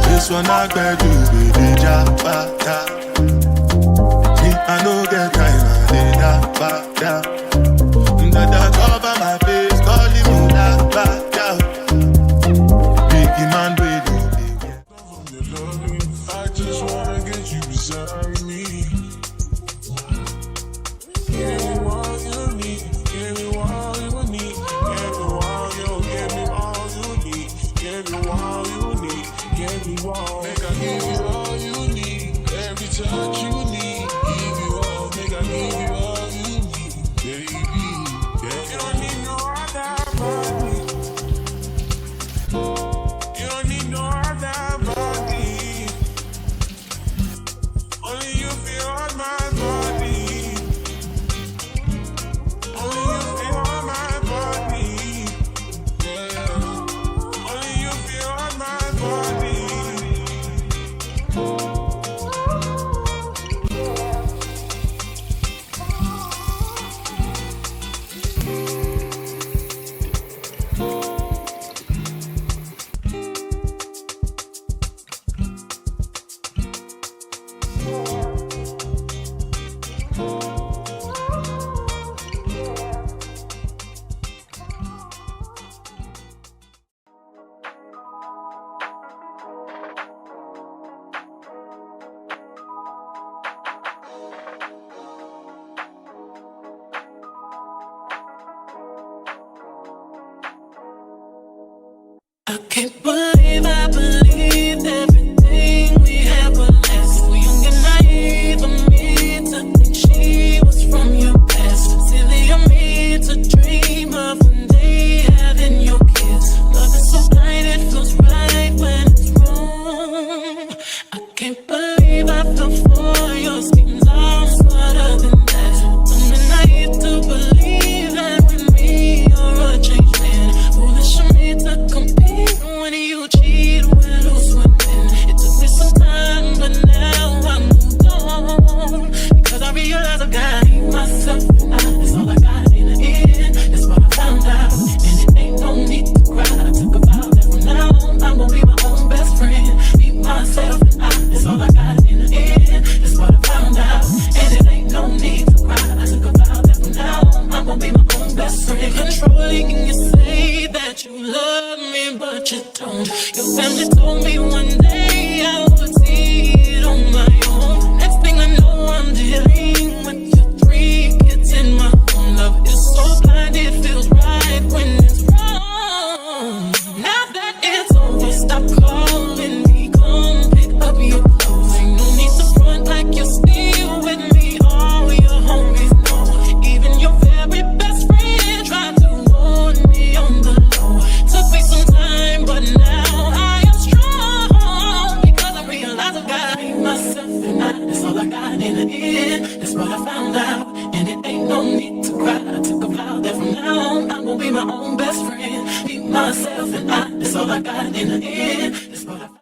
This one I got to be the jabba. Me, I no get time, I did that. That cover my face, calling me that. Biggie man, I just wanna get you beside me. Give me all you need. Give me all you need. Give me all you. Give me all you need. Give me all you need. Give me all. Make I give you all you need. Every touch you need. Give you all. Make I give you all you need, baby. Yeah. You don't need no other body. You don't need no other body. Only you feel on my body. Only you feel on my body. Yeah. Only you feel on my body. I can't believe I believed everything we had would last. So young and naive of me to think she was from your past. Silly of me to dream of one day having your kids. Love is so blind, it feels right when it's wrong. I can't believe I fell for your schemes. I'm smarter than that. Dumb and naive to believe that with me you're a changed man. Foolish of me to compete when you cheat, we're lose women. It took me some time, but now I moved on. Because I realize I've got myself and that's all I got in the end. That's what I found out. And it ain't no need to cry. I took a vow that from now on I'm gonna be my own best friend. Be myself and that's all I got in the end. That's what I found out. And it ain't no need to cry. I took a vow that from now on I'm gonna be my own best friend. Controlling, you say that you love me, but you don't. Your family told me one day I would see it on my own. Next thing I know, I'm dealing with your 3 kids in my own. Love is so blind, it feels right when it's wrong. Now that it's over, stop calling me. Come pick up your clothes. Ain't no need to front like you're still with me. All your homies know. Even your very best friend tried to warn me on the low. Took me some time, but now I am strong. Because I realize I've got myself and that's all I got in the end. That's what I found out. And it ain't no need to cry. I took a vow that from now on I'm gonna be my own best friend. Be myself and that's all I got in the end. That's what I